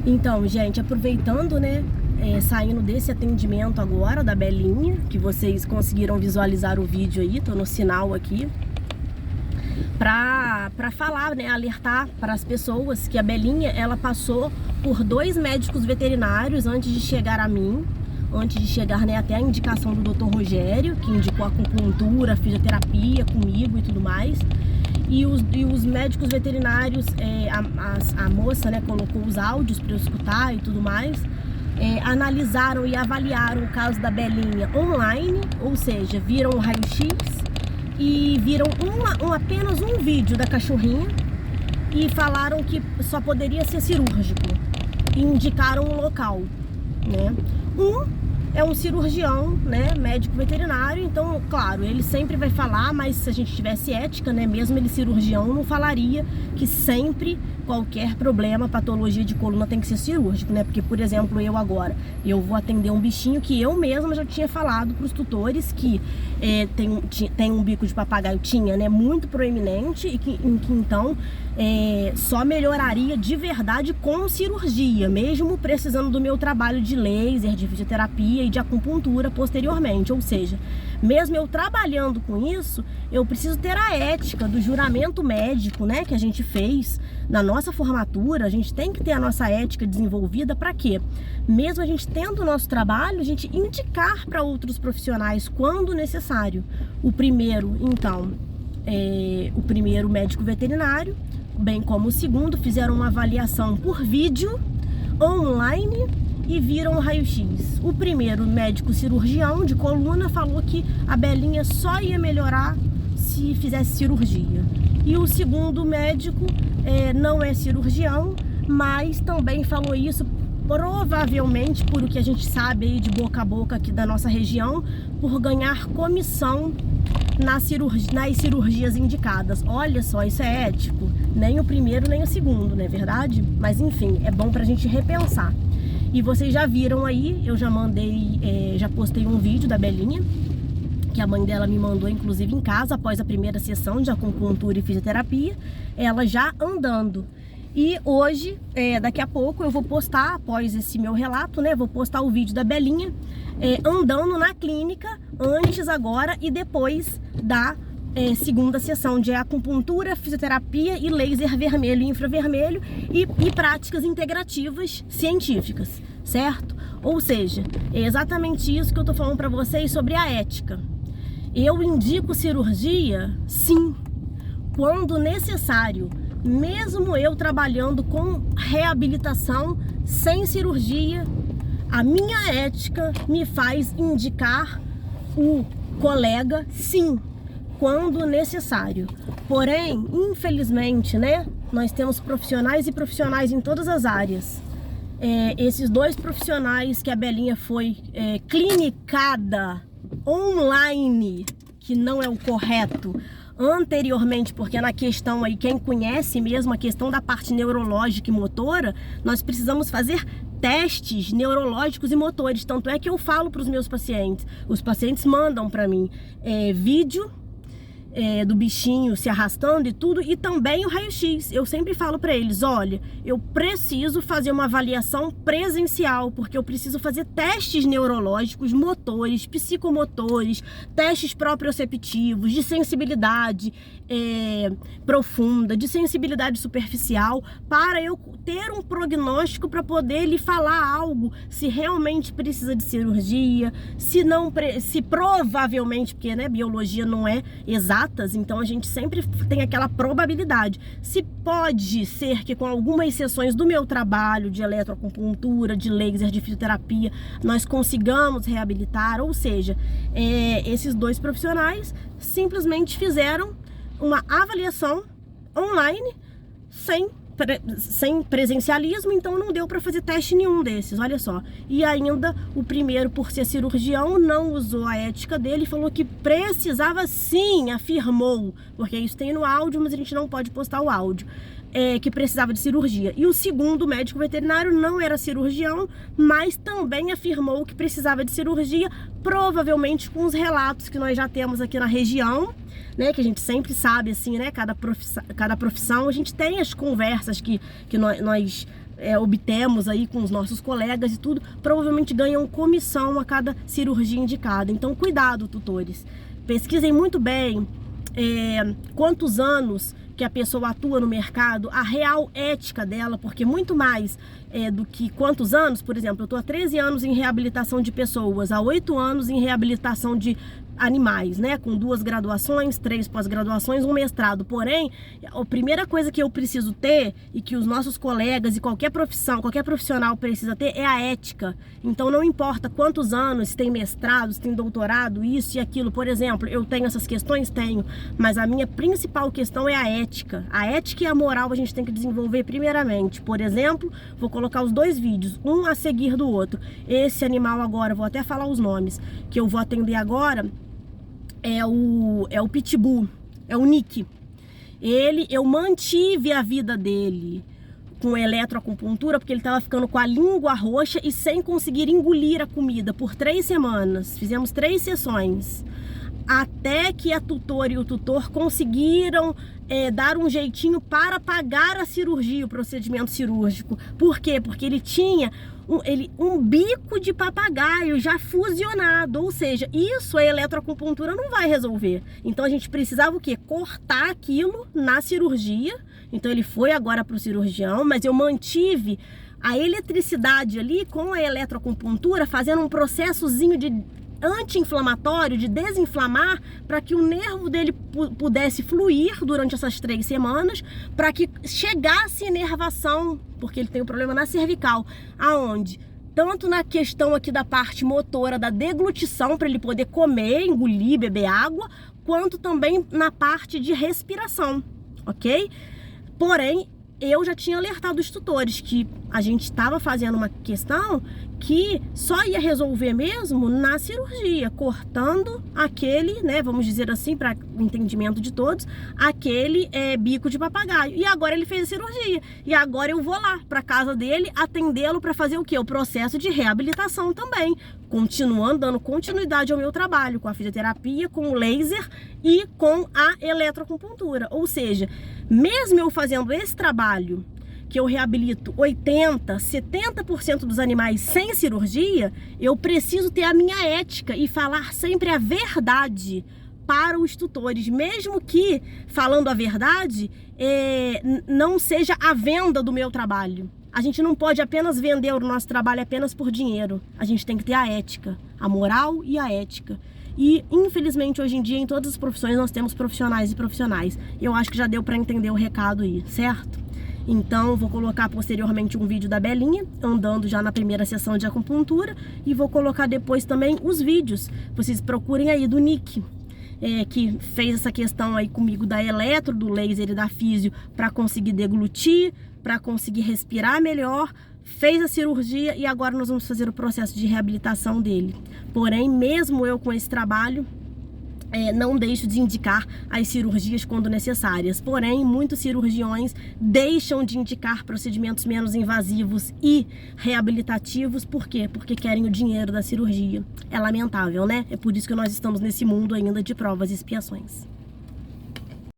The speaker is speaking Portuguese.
Então, gente, aproveitando, né, saindo desse atendimento agora da Belinha, que vocês conseguiram visualizar o vídeo aí, tô no sinal aqui, pra falar, né, alertar para as pessoas que a Belinha, ela passou por 2 médicos veterinários antes de chegar a mim, antes de chegar, né, até a indicação do Dr. Rogério, que indicou acupuntura, fisioterapia comigo e tudo mais. E os médicos veterinários, a moça, né, colocou os áudios para eu escutar e tudo mais, analisaram e avaliaram o caso da Belinha online, ou seja, viram o raio-x e viram apenas um vídeo da cachorrinha e falaram que só poderia ser cirúrgico e indicaram um local, né? É um cirurgião, né, médico veterinário, então, claro, ele sempre vai falar, mas se a gente tivesse ética, né, mesmo ele cirurgião, não falaria que sempre qualquer problema, patologia de coluna tem que ser cirúrgico, né, porque, por exemplo, eu vou atender um bichinho que eu mesma já tinha falado para os tutores que tem um bico de papagaio, né, muito proeminente e que então só melhoraria de verdade com cirurgia, mesmo precisando do meu trabalho de laser, de fisioterapia e de acupuntura posteriormente, ou seja, mesmo eu trabalhando com isso, eu preciso ter a ética do juramento médico, né, que a gente fez na nossa formatura. A gente tem que ter a nossa ética desenvolvida para quê? Mesmo a gente tendo o nosso trabalho, a gente indicar para outros profissionais quando necessário. O primeiro, então, o primeiro médico veterinário, bem como o segundo, fizeram uma avaliação por vídeo, online, e viram o raio-x. O primeiro médico cirurgião de coluna falou que a Belinha só ia melhorar se fizesse cirurgia. E o segundo médico não é cirurgião, mas também falou isso provavelmente, por o que a gente sabe aí de boca a boca aqui da nossa região, por ganhar comissão nas cirurgias indicadas. Olha só, isso é ético? Nem o primeiro, nem o segundo, não é verdade? Mas enfim, é bom pra gente repensar. E vocês já viram aí, eu já já postei um vídeo da Belinha, que a mãe dela me mandou, inclusive, em casa, após a primeira sessão de acupuntura e fisioterapia, ela já andando. E hoje, daqui a pouco, eu vou postar, após esse meu relato, né, vou postar o vídeo da Belinha andando na clínica, antes, agora e depois da segunda sessão de acupuntura, fisioterapia e laser vermelho e infravermelho e práticas integrativas científicas, certo? Ou seja, é exatamente isso que eu tô falando para vocês sobre a ética. Eu indico cirurgia, sim, quando necessário, mesmo eu trabalhando com reabilitação sem cirurgia, a minha ética me faz indicar o colega, sim, quando necessário. Porém, infelizmente, né, nós temos profissionais e profissionais em todas as áreas. Esses 2 profissionais que a Belinha foi clinicada online, que não é o correto, anteriormente, porque na questão aí, quem conhece mesmo a questão da parte neurológica e motora, nós precisamos fazer testes neurológicos e motores. Tanto é que eu falo para os meus pacientes, os pacientes mandam para mim vídeo do bichinho se arrastando e tudo, e também o raio-x. Eu sempre falo para eles, olha, eu preciso fazer uma avaliação presencial, porque eu preciso fazer testes neurológicos, motores, psicomotores, testes proprioceptivos, de sensibilidade profunda, de sensibilidade superficial, para eu ter um prognóstico para poder lhe falar algo, se realmente precisa de cirurgia, se provavelmente, porque, né, biologia não é exatas, então a gente sempre tem aquela probabilidade. Se pode ser que com algumas sessões do meu trabalho de eletroacupuntura, de laser, de fisioterapia, nós consigamos reabilitar, ou seja, esses 2 profissionais simplesmente fizeram uma avaliação online sem presencialismo, então não deu para fazer teste nenhum desses, olha só. E ainda o primeiro, por ser cirurgião, não usou a ética dele e falou que precisava sim, afirmou, porque isso tem no áudio, mas a gente não pode postar o áudio, que precisava de cirurgia. E o segundo médico veterinário não era cirurgião, mas também afirmou que precisava de cirurgia, provavelmente com os relatos que nós já temos aqui na região, né, que a gente sempre sabe, assim, né, cada profissão, a gente tem as conversas que nós obtemos aí com os nossos colegas e tudo, provavelmente ganham comissão a cada cirurgia indicada. Então, cuidado, tutores. Pesquisem muito bem quantos anos que a pessoa atua no mercado, a real ética dela, porque muito mais do que quantos anos. Por exemplo, eu estou há 13 anos em reabilitação de pessoas, há 8 anos em reabilitação de animais, né, com 2 graduações, 3 pós-graduações, 1 mestrado. Porém, a primeira coisa que eu preciso ter e que os nossos colegas e qualquer profissional precisa ter é a ética. Então não importa quantos anos, se tem mestrado, se tem doutorado, isso e aquilo. Por exemplo, eu tenho essas questões? Tenho, mas a minha principal questão é a ética. A ética e a moral a gente tem que desenvolver primeiramente. Por exemplo, vou colocar os 2 vídeos, um a seguir do outro. Esse animal agora, vou até falar os nomes, que eu vou atender agora, é o Pitbull, é o Nick. Eu mantive a vida dele com eletroacupuntura, porque ele estava ficando com a língua roxa e sem conseguir engolir a comida por 3 semanas. Fizemos 3 sessões. Até que a tutora e o tutor conseguiram dar um jeitinho para pagar a cirurgia, o procedimento cirúrgico. Por quê? Porque ele tinha um bico de papagaio já fusionado, ou seja, isso a eletroacupuntura não vai resolver. Então a gente precisava o quê? Cortar aquilo na cirurgia. Então ele foi agora para o cirurgião, mas eu mantive a eletricidade ali com a eletroacupuntura, fazendo um processozinho de anti-inflamatório, de desinflamar, para que o nervo dele pudesse fluir durante essas 3 semanas, para que chegasse inervação, porque ele tem um problema na cervical, aonde? Tanto na questão aqui da parte motora, da deglutição, para ele poder comer, engolir, beber água, quanto também na parte de respiração, ok? Porém, eu já tinha alertado os tutores que a gente estava fazendo uma questão que só ia resolver mesmo na cirurgia, cortando aquele, né, vamos dizer assim, para o entendimento de todos, aquele bico de papagaio. E agora ele fez a cirurgia. E agora eu vou lá para casa dele atendê-lo para fazer o quê? O processo de reabilitação também, continuando, dando continuidade ao meu trabalho com a fisioterapia, com o laser e com a eletroacupuntura. Ou seja, mesmo eu fazendo esse trabalho, que eu reabilito 80%, 70% dos animais sem cirurgia, eu preciso ter a minha ética e falar sempre a verdade para os tutores, mesmo que, falando a verdade, não seja a venda do meu trabalho. A gente não pode apenas vender o nosso trabalho apenas por dinheiro. A gente tem que ter a ética, a moral e a ética. E, infelizmente, hoje em dia, em todas as profissões, nós temos profissionais e profissionais. Eu acho que já deu para entender o recado aí, certo? Então, vou colocar posteriormente um vídeo da Belinha, andando já na primeira sessão de acupuntura, e vou colocar depois também os vídeos. Vocês procurem aí do Nick, que fez essa questão aí comigo da eletro, do laser e da físio, para conseguir deglutir, para conseguir respirar melhor, fez a cirurgia e agora nós vamos fazer o processo de reabilitação dele. Porém, mesmo eu com esse trabalho, não deixo de indicar as cirurgias quando necessárias. Porém, muitos cirurgiões deixam de indicar procedimentos menos invasivos e reabilitativos. Por quê? Porque querem o dinheiro da cirurgia. É lamentável, né? É por isso que nós estamos nesse mundo ainda de provas e expiações.